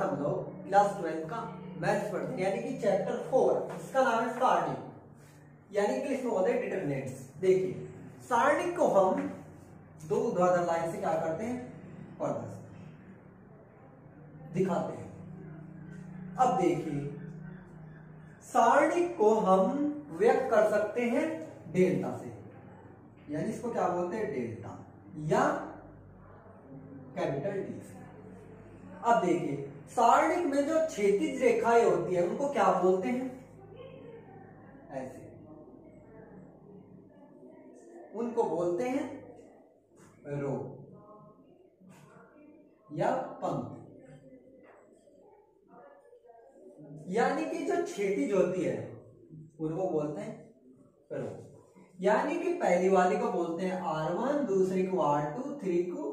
हम लोग क्लास 12 का मैथ्स पढ़ते हैं, यानी कि चैप्टर 4, इसका नाम है सारणिक, यानी कि इसमें होते हैं डिटरमिनेंट्स। देखिए सारणिक को हम दो ऊर्ध्वाधर लाइन से क्या करते हैं और दिखाते हैं। अब देखिए सारणिक को हम व्यक्त कर सकते हैं डेल्टा से, यानी इसको क्या बोलते हैं डेल्टा या कैपिटल डी से। अब देखिए सारणिक में जो क्षैतिज रेखाएं होती है उनको क्या बोलते हैं, ऐसे उनको बोलते हैं रो या पंक्ति, यानी कि जो क्षैतिज होती है उनको बोलते हैं रो। यानी कि पहली वाली को बोलते हैं R1, दूसरी को R2, तीसरी को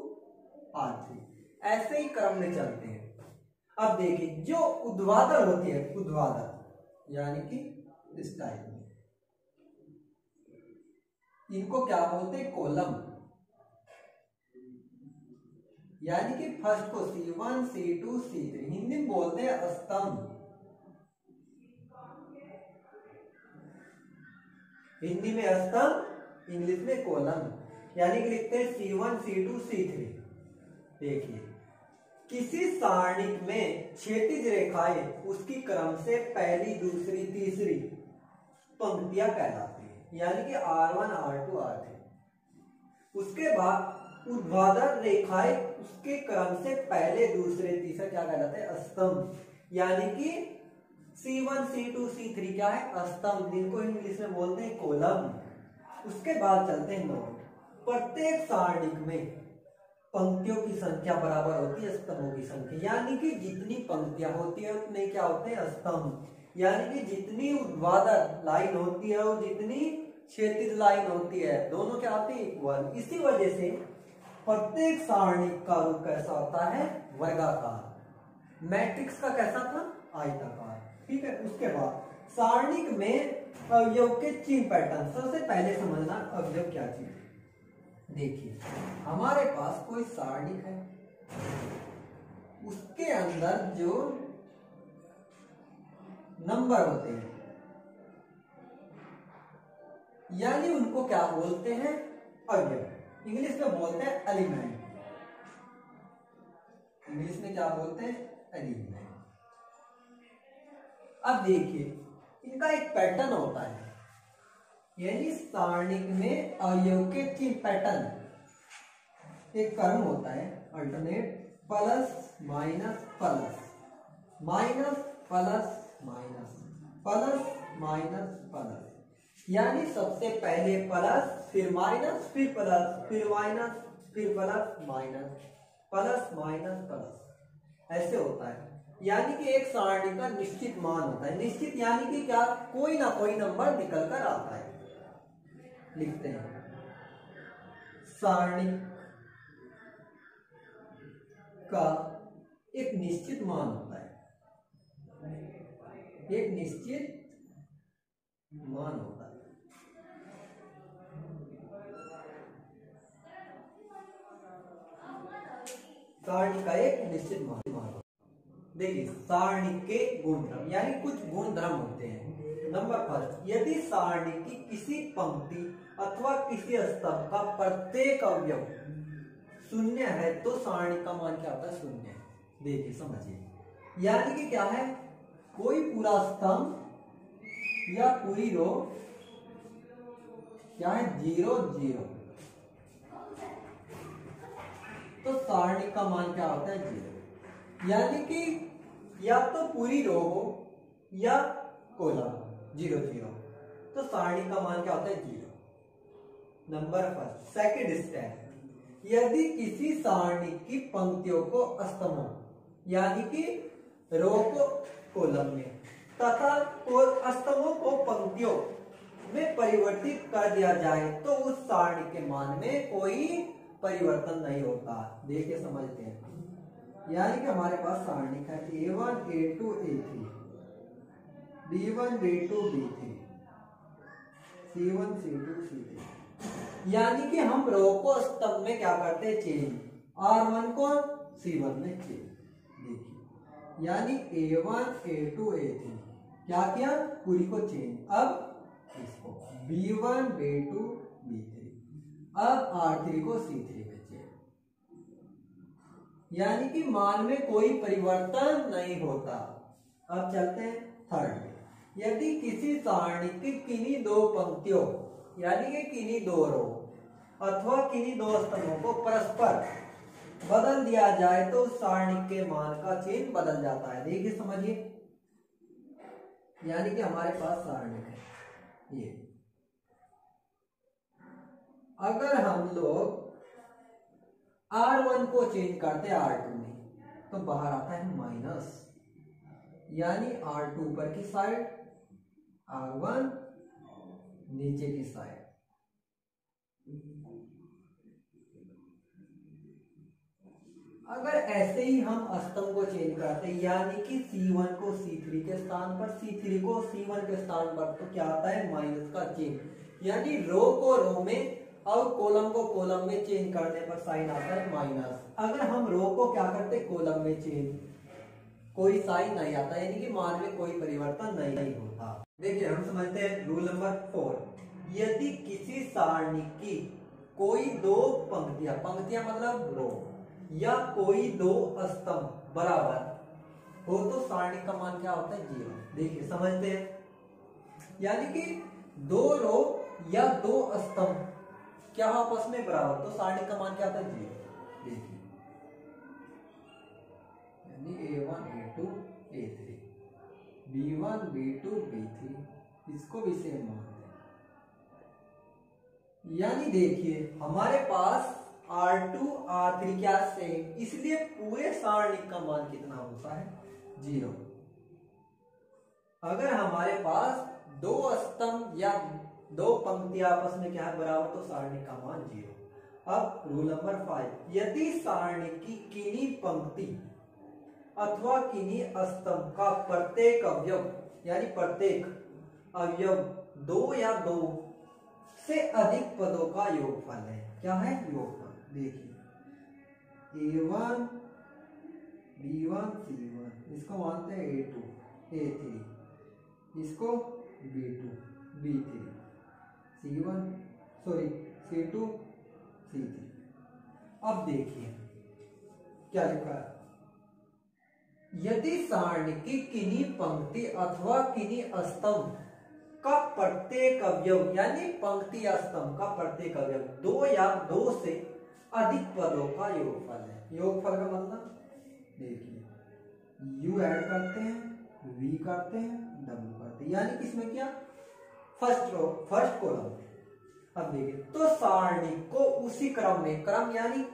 R3, ऐसे ही क्रम में चलते हैं। अब देखिए जो ऊर्ध्वाधर होती है, ऊर्ध्वाधर यानी कि इस टाइप में, इनको क्या बोलते हैं कॉलम, यानी कि फर्स्ट को C1, C2, C3, हिंदी में बोलते हैं स्तंभ। हिंदी में स्तंभ, इंग्लिश में कॉलम, यानी कि लिखते हैं C1, C2, C3। देखिए किसी सारणिक में क्षैतिज रेखाएं उसकी क्रम से पहली, दूसरी, तीसरी पंक्तियां कहलाती है, यानी कि R1, R2, R3। उसके बाद ऊर्ध्वाधर रेखाएं उसके क्रम से पहले, दूसरे, तीसरे क्या कहलाते हैं स्तंभ, यानी कि C1, C2, C3 क्या है स्तंभ, जिनको इंग्लिश में बोलते हैं कॉलम। उसके बाद चलते हैं नोट। प्रत्येक सारणिक में पंक्तियों की संख्या बराबर होती है स्तंभों की संख्या, यानी कि जितनी पंक्तियां होती है उतने क्या होते हैं स्तंभ, यानी कि जितनी ऊर्ध्वाधर लाइन होती है और जितनी क्षैतिज लाइन होती है दोनों क्या होती है इक्वल। इसी वजह से प्रत्येक सारणिक का रूप कैसा होता है वर्गाकार, मैट्रिक्स का कैसा था आयताकार। ठीक है, उसके बाद सारणिक में अवयव के चिन्ह पैटर्न। सबसे पहले समझना अवयव क्या चीज। देखिए हमारे पास कोई सारणिक है, उसके अंदर जो नंबर होते हैं यानी उनको क्या बोलते हैं अवयव, इंग्लिश में बोलते हैं एलिमेंट। इंग्लिश में क्या बोलते हैं एलिमेंट। अब देखिए इनका एक पैटर्न होता है, यानी सारणिक में अवयव के चिन्ह पैटर्न एक क्रम होता है alternate, plus minus plus, minus plus minus, plus minus plus, यानी सबसे पहले प्लस, फिर माइनस, फिर प्लस, फिर माइनस, फिर plus minus, plus minus plus, ऐसे होता है। यानी कि एक सारणी का निश्चित मान होता है। निश्चित यानी कि क्या, कोई ना कोई नंबर निकल कर आता है। लिखते हैं सारणी का एक निश्चित मान होता है, एक निश्चित मान होता है। सारणी का एक निश्चित मान होता है। देखिए सारणी के गुणधर्म, यानी कुछ गुणधर्म होते हैं। नंबर फर्स्ट, यदि सारणी की किसी पंक्ति अथवा किसी स्तंभ का प्रत्येक अवयव शून्य है तो सारणी का मान क्या होता है शून्य। देखिए समझिए, यानी कि क्या है, कोई पूरा स्तंभ या पूरी रो क्या है 0 0, तो सारणी का मान क्या होता है 0। यानी कि या तो पूरी रो हो या कॉलम 0 0, तो सारणी का मान क्या होता है 0। Number first. सेकंड स्टेप, यदि किसी सारणी की पंक्तियों को स्तंभों यानी कि रो को कॉलम में तथा स्तंभों को पंक्तियों में परिवर्तित कर दिया जाए तो उस सारणी के मान में कोई परिवर्तन नहीं होता। देखिए समझते हैं, यानी कि हमारे पास सारणी है A1 A2 A3, B1 B2 B3, C1 C2 C3, यानी कि हम रो को स्तंभ में क्या करते हैं चेंज, R1 को C1 में चेंज। देखिए यानी A1 A2 A3 क्या किया, पूरी को चेंज। अब इसको B1 B2 B3, अब R3 को C3 में चेंज, यानी कि मान में कोई परिवर्तन नहीं होता। अब चलते हैं थर्ड में। यदि किसी सारणी की किन्हीं दो पंक्तियों यानी कि किन्हीं दो रो अथवा किन्हीं दो स्तंभों को परस्पर बदल दिया जाए तो उस सारणी के मान का चिन्ह बदल जाता है। देखिए समझिए, यानी कि हमारे पास सारणी है ये, अगर हम लोग R1 को चेंज करते हैं R2 में तो बाहर आता है माइनस, यानी R2 ऊपर की साइड, R1 नीचे की साइड। अगर ऐसे ही हम स्तंभ को चेंज करते हैं, यानी कि C1 को C3 के स्थान पर, C3 को C1 के स्थान पर, तो क्या आता है माइनस का चिन्ह, यानी रो को रो में और कॉलम को कॉलम में चेंज करने पर साइन आता है माइनस। अगर हम रो को क्या करते कॉलम में चेंज, कोई साइन नहीं आता, यानी कि मान में कोई परिवर्तन नहीं होता। देखिए हम समझते हैं रूल नंबर 4। यदि किसी सारणी की कोई दो पंक्तियां, पंक्तियां मतलब रो, या कोई दो स्तंभ बराबर हो तो सारणी का मान क्या होता है 0। देखिए समझते हैं, यानी कि दो रो या दो स्तंभ क्या आपस में बराबर, तो सारणी का मान क्या आता है 0। देखिए यानी A1 A2 A3 B1 B2 B3 इसको भी सेम मानते हैं। यानी देखिए हमारे पास R2 R3 क्या सेम, इसलिए पूरे सारणी का मान कितना होता है 0। अगर हमारे पास दो स्तंभ या दो पंक्तियां आपस में क्या है बराबर, तो सारणी का मान 0। अब रूल नंबर 5। यदि सारणी की किन्हीं पंक्ति अथवा किन्हीं स्तंभ का प्रत्येक अवयव, यानी प्रत्येक अवयव दो या दो से अधिक पदों का योगफल है। क्या है योगफल, देखिए A1 B1 C1 इसको मानते हैं A2 A3, इसको B2 B3 C1 C2 C3। अब देखिए क्या लिखा है, यदि सारणी की किन्हीं पंक्ति अथवा किन्हीं स्तंभ का प्रत्येक अवयव, यानी पंक्ति या स्तंभ का प्रत्येक अवयव दो या दो से अधिक पदों का योगफल है। योगफल का मतलब देखिए U ऐड करते हैं, V करते हैं, W करते हैं, यानी इसमें क्या फर्स्ट रो फर्स्ट कॉलम। अब देखिए तो सारणी को उसी क्रम में, क्रम यानी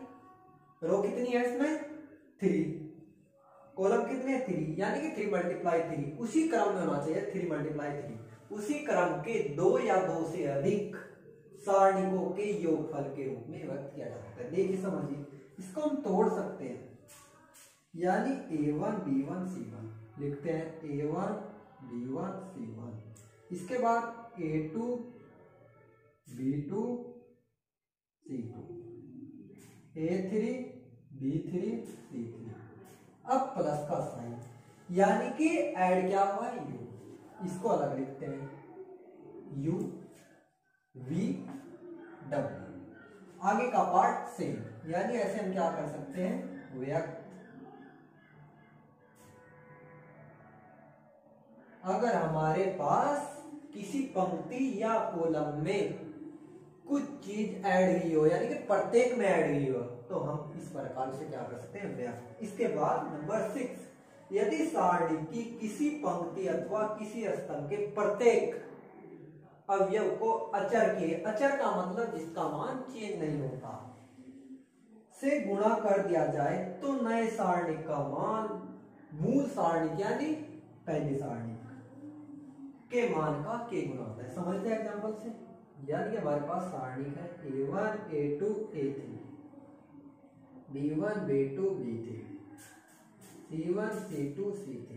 रो कितनी है इसमें 3, कॉलम कितने 3, यानी कि 3 × 3 उसी क्रम में होना चाहिए 3 × 3, उसी क्रम के दो या दो से अधिक सारणिकों के योगफल के रूप में व्यक्त किया जा सकता है। देखिए समझिए, इसको हम तोड़ सकते हैं, यानी A1 B1 C1 लिखते हैं A1 B1 C1, इसके बाद A2 B2 C2 A3 B3 C3। अब प्लस का साइन, यानी कि ऐड क्या हुआ U, इसको अलग लिखते हैं U V W। आगे का पार्ट सेम, यानी ऐसे हम क्या कर सकते हैं व्यक्त। अगर हमारे पास किसी पंक्ति या कॉलम में कुछ चीज ऐड हुई हो, यानी कि प्रत्येक में ऐड हुई हो, तो हम इस प्रकार से क्या कर सकते हैं व्यक्त। इसके बाद नंबर 6, यदि सारणी की किसी पंक्ति अथवा किसी स्तंभ के प्रत्येक अवयव को अचर के, अचर का मतलब जिसका मान चेंज नहीं होता, से गुणा कर दिया जाए तो नए सारणी का मान मूल सारणी यानी पहली सारणी के मान का के गुना होता है। समझते हैं एग्जांपल से, यानी कि हमारे पास सारणी है A1 A2 A3 B1 B2 B3 C1 C2 C3।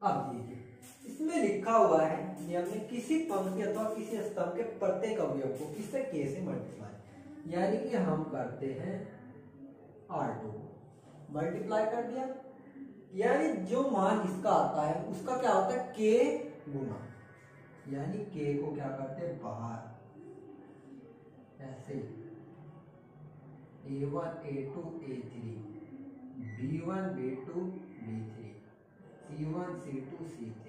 अब देखिए इसमें लिखा हुआ है नियम में किसी पंक्ति अथवा किसी स्तंभ के प्रत्येक अवयव को किससे k से मल्टीप्लाई, यानी कि हम करते हैं R2 मल्टीप्लाई कर दिया यानी जो मान इसका आता है उसका क्या होता है के गुना, यानी के को क्या करते हैं बाहर ऐसे A1 A2 A3 B1 B2 B3 C1 C2 C3।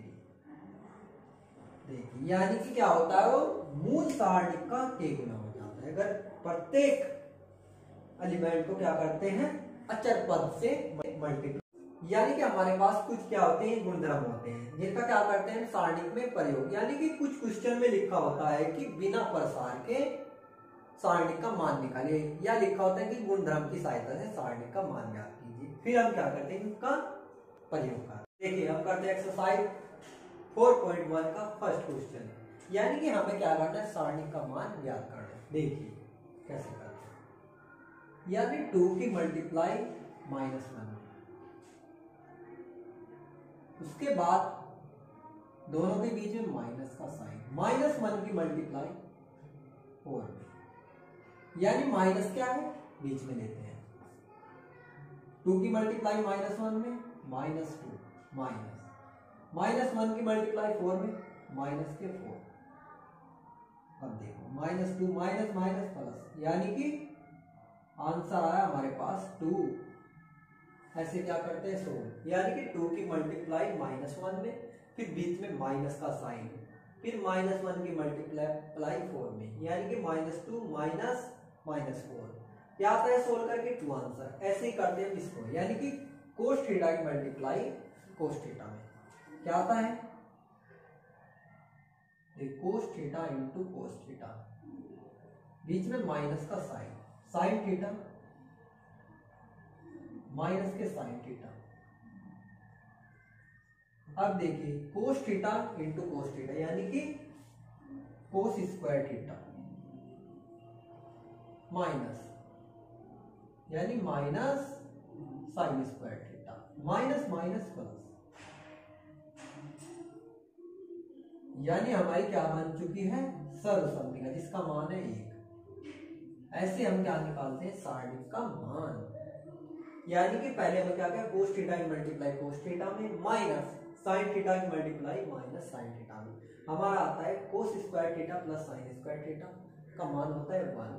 देखिए यानी कि क्या होता है वो मूल सारणी का के गुना हो जाता है अगर प्रत्येक एलिमेंट को क्या करते हैं अचर पद से मल्टीप्लाई। यानी कि हमारे पास कुछ क्या होते हैं गुणधर्म होते हैं जिनका क्या करते हैं सारणिक में प्रयोग। यानी कि कुछ क्वेश्चन में लिखा होता है कि बिना प्रसार के सारणिक का मान निकालिए, या लिखा होता है कि गुणधर्म की सहायता से सारणिक का मान ज्ञात कीजिए। फिर हम क्या करते हैं इनका प्रयोग करते हैं। देखिए हम करते हैं एक्सरसाइज 4.1 का फर्स्ट क्वेश्चन, यानी कि हमें क्या करना है सारणिक का मान ज्ञात करना है। देखिए कैसे करते हैं, यानी 2 की मल्टीप्लाई -1, उसके बाद दोनों के बीच में माइनस का साइन, -1 की मल्टीप्लाई 4 में, यानी माइनस क्या है बीच में लेते हैं। 2 की मल्टीप्लाई -1 में -2 -1 की मल्टीप्लाई 4 में -4। अब देखो -2 माइनस माइनस प्लस, यानी कि आंसर आया हमारे पास 2। ऐसे क्या करते हैं 16, यानी कि 2 की मल्टीप्लाई -1 में, फिर बीच में माइनस का साइन, फिर -1 की मल्टीप्लाई 4 में, यानी कि -2 -4 क्या आता है सोल्व करके 2 आंसर। ऐसे ही करते हैं इसको, यानी कि कोस थीटा की मल्टीप्लाई कोस थीटा में क्या आता है cos theta into cos theta, बीच में माइनस का साइन, साइन थीटा माइनस के साइन थीटा। अब देखिए cos theta into cos theta, यानी कि कोस स्क्वायर थीटा माइनस, यानी minus sine square theta, minus minus plus, यानी हमारी क्या बन चुकी है सर्वसम्मिका जिसका मान है 1। ऐसे हम क्या निकालते हैं सारणिक का मान, यानी कि पहले हमें क्या किया कोस थीटा की मल्टीप्लाई कोस थीटा में माइनस साइन थीटा की मल्टीप्लाई माइनस साइन थीटा में, हमारा आता है कोस square theta plus sign square theta का मान होता है 1।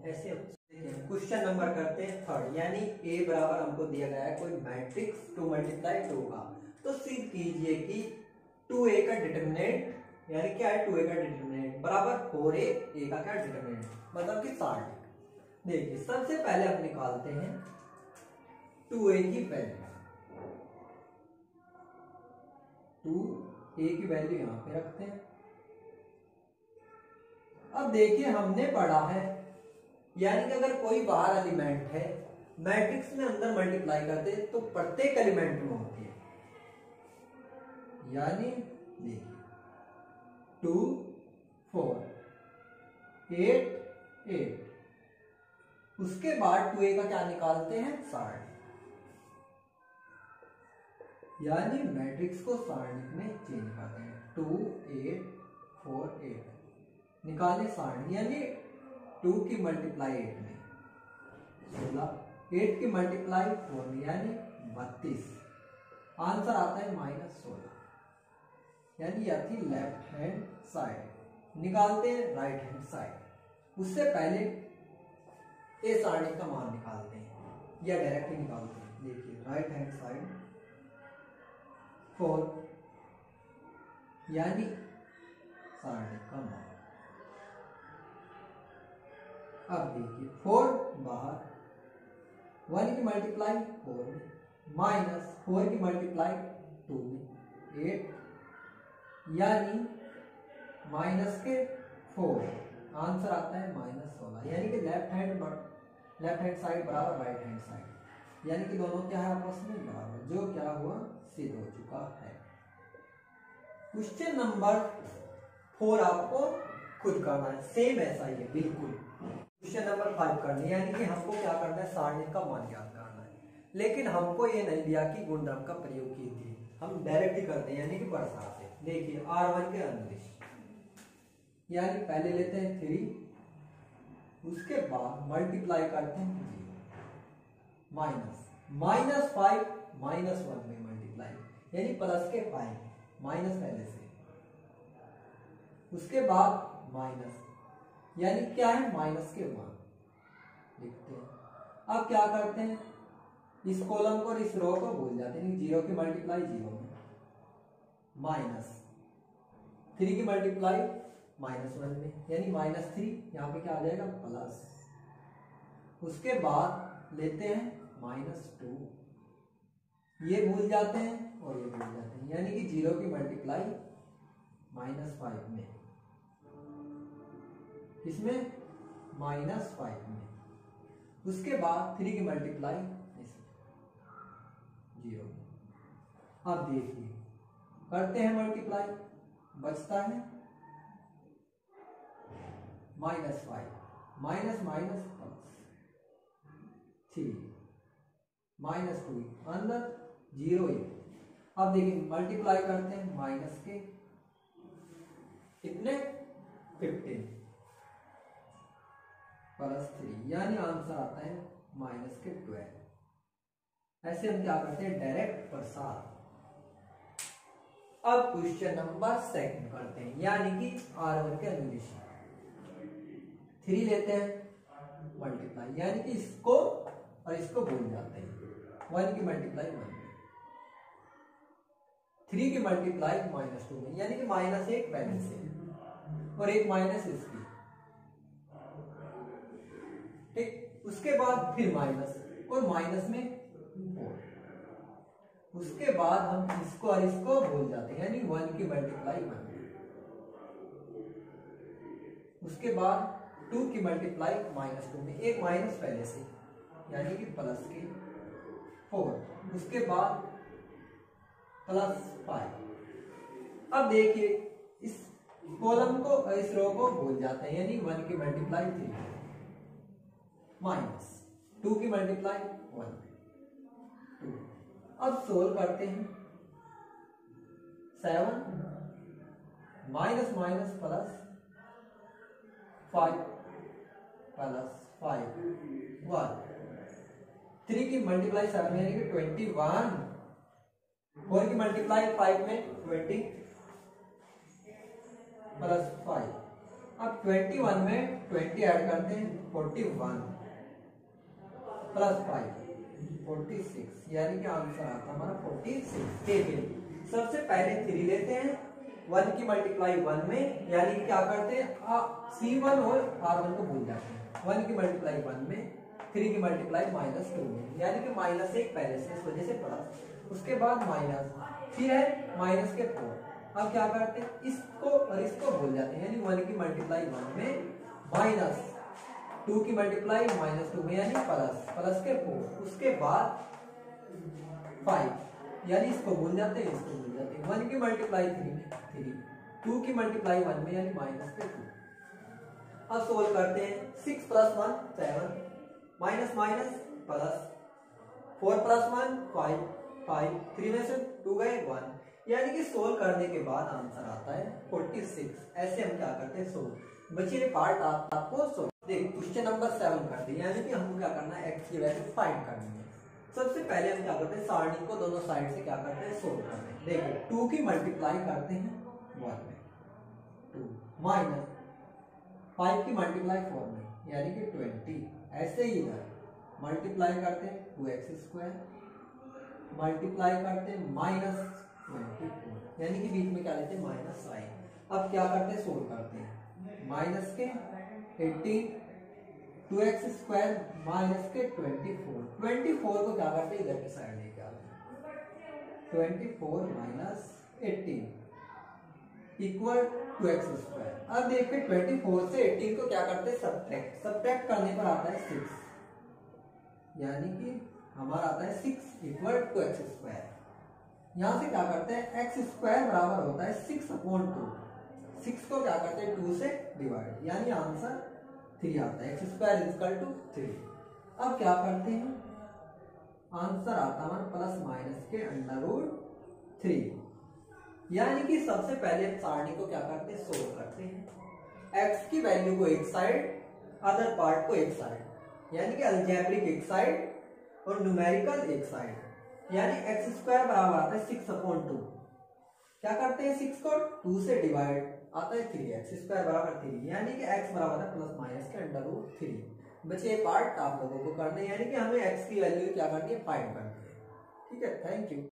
ऐसे क्वेश्चन नंबर करते हैं थर्ड, यानी a बराबर हमको दिया गया है कोई मैट्रिक्स 2 मल्टीप्लाई 2 का, तो सिद्ध कीजिए कि 2a का डिटरमिनेंट, यानी क्या है 2a का डिटरमिनेंट बराबर 4a का क्या डिटरमिनेंट मतलब कि सारणिक। देखिए सबसे पहले हम निकालते हैं 2a की वैल्यू, 2a की वैल्यू यहां पे रखते हैं। अब देखिए हमने पढ़ा है, यानी कि अगर कोई बाहर एलिमेंट है मैट्रिक्स में अंदर मल्टीप्लाई करते हैं तो प्रत्येक एलिमेंट में होती है, यानी देखिए 2 4 8 8, उसके बाद 2a का क्या निकालते हैं सारणिक, यानी मैट्रिक्स को सारणिक में चेंज करते हैं। 2 8 4 8 निकाले सारणी, यानी 2 की मल्टीप्लाई 8 में 16, 8 की मल्टीप्लाई 4 में यानी 32, आंसर आता है -16, यानी यह थी लेफ्ट हैंड साइड। निकालते हैं राइट हैंड साइड, उससे पहले ए सारणी का मान निकालते हैं या डायरेक्टली निकालते हैं। देखिए राइट हैंड साइड 4, यानी सारणी का मान, अब देखिए 4 बाहर, 1 की मल्टीप्लाई 4 में माइनस 4 की मल्टीप्लाई 2 में 8, यानी माइनस के 4, आंसर आता है -16, यानी कि लेफ्ट हैंड साइड बराबर राइट हैंड साइड, यानी कि दोनों क्या है आपस में बराबर, जो क्या हुआ सिद्ध हो चुका है। क्वेश्चन नंबर 4 आपको खुद करना है, सेम ऐसा ही है बिल्कुल। क्वेश्चन नंबर 5 करना है, यानी कि हमको क्या करना है सारणी का मान ज्ञात करना है, लेकिन हमको ये नहीं दिया कि गुणधर्म का प्रयोग कीजिए, हम डायरेक्ट ही करते हैं यानी कि प्रसार से। देखिए R1 के अनुदिश, यानी पहले लेते हैं 3, उसके बाद मल्टीप्लाई करते हैं माइनस -5 -1 में मल्टीप्लाई, यानी प्लस के 5 माइनस पहले से, उसके बाद माइनस, यानी क्या है माइनस के 1 लिखते हैं। अब क्या करते हैं, इस कॉलम को और इस रो को भूल जाते हैं, 0 की मल्टीप्लाई 0 में, माइनस 3 की मल्टीप्लाई -1 में, यानी -3, यहाँ पे क्या आ जाएगा प्लस, उसके बाद लेते हैं -2, ये भूल जाते हैं और ये भूल जाते हैं, यानी कि 0 की मल्टीप्लाई -5 में, इसमें -5 में, उसके बाद 3 की मल्टीप्लाई 0 में। अब देखिए करते हैं मल्टीप्लाई, बचता है -5 माइनस माइनस प्लस 3 -2 अंदर 0 1। अब देखिए मल्टीप्लाई करते हैं माइनस के कितने 15 प्लस 3, यानी आंसर आता है -12। ऐसे हम क्या करते हैं डायरेक्ट प्रसार। अब क्वेश्चन नंबर 2 करते हैं, यानी कि R1 के अनुदिश 3 लेते हैं मल्टीप्लाई, यानी कि इसको और इसको भूल जाते हैं, 1 की मल्टीप्लाई 1 में, 3 की मल्टीप्लाई -2 में, यानी कि -1 पहले से और एक माइनस इसकी, ठीक। उसके बाद फिर माइनस और माइनस में 4, उसके बाद हम इसको और इसको भूल जाते हैं, यानी 1 की मल्टीप्लाई 1, उसके बाद 2 की मल्टीप्लाई -2 में, एक माइनस पहले से, यानी कि प्लस के 4, उसके बाद +5। अब देखिए इस कॉलम को और इस रो को भूल जाते हैं, यानी 1 की मल्टीप्लाई 3 माइनस 2 की मल्टीप्लाई 1 2। अब सोल्व करते हैं, 7 माइनस माइनस प्लस 5 प्लस 5 1, 3 की मल्टीप्लाई 7 में, यानी कि 21, 4 की मल्टीप्लाई 5 में 20 प्लस 5। अब 21 में 20 ऐड करते हैं, 41 प्लस 5 46, यानी कि आंसर आता है हमारा 46। देखिए सबसे पहले 3 लेते हैं, 1 की मल्टीप्लाई 1 में, यानी कि क्या करते हैं C1 और R1 को भूल जाते हैं, 1 की मल्टीप्लाई 1 में, 3 की मल्टीप्लाई -2 में, यानी कि -1 पहले से, इस वजह से प्लस, उसके बाद माइनस, फिर है माइनस के 4। अब क्या करते हैं इसको और इसको भूल जाते हैं, यानी 1 की मल्टीप्लाई 1 में, -2 की मल्टीप्लाई -2 में, यानी प्लस के 4, उसके बाद 5, यानी इसको भूल जाते हैं, इसको भूल जाते हैं, 1 की मल्टीप्लाई 3, 2 की मल्टीप्लाई 1 में, यानी -2। अब सोल्व करते हैं, 6 + 1 7, माइनस माइनस प्लस, 4 + 1 5 5, 3 में से 2 गए 1, यानी कि सोल्व करने के बाद आंसर आता है 46। ऐसे हम क्या करते हैं सोल्व। बच्चे पार्ट आपको सोल्व। देखिए क्वेश्चन नंबर 7 करते हैं, यानी कि हमको क्या करना है x की वैल्यू फाइंड करनी है। सबसे पहले हम क्या करते हैं सारणी को दोनों साइड से क्या करते हैं सोल्व करते हैं। देखिए 2 की मल्टीप्लाई करते हैं 1 में, 2 माइनस 5 की मल्टीप्लाई 4 में, यानी कि 20। ऐसे ही इधर मल्टीप्लाई करते हैं 2x², मल्टीप्लाई करते हैं -24, यानी कि बीच में क्या लेते हैं माइनस साइन। अब क्या करते हैं सोल्व करते हैं, माइनस के 18, 2x² माइनस के 24 को क्या करते हैं इधर की साइड लेके आते हैं, 24 माइनस 18 इक्वल 2x²। अब देखिए 24 से 18 को क्या करते हैं सब्ट्रैक्ट करने पर आता है 6, यानी कि हमारा आता है 6 इक्वल टू x²। यहां से क्या करते हैं x² बराबर होता है 6/2, 6 को क्या करते हैं 2 से डिवाइड, यानी आंसर 3 आता है, x² इक्वल टू 3। अब क्या करते हैं आंसर आता है हमारा प्लस माइनस के √3, यानी कि सबसे पहले सारणी को क्या करते हैं सोल्व करते हैं। x की वैल्यू को एक साइड, अदर पार्ट को एक साइड, यानी कि अलजेब्रिक एक साइड और न्यूमेरिकल एक साइड। यानी एक्स स्क्वायर बराबर आता है 6/2। क्या करते हैं 6 को 2 से डिवाइड, आता है 3x स्क्वायर बराबर 3, यानी कि x बराबर है प्लस माइनस के √3। बचे पार्ट आप लोगों को करने, यानी कि हमें x की वैल्यू क्या करनी है, फाइंड करनी है। ठीक है, थैंक यू।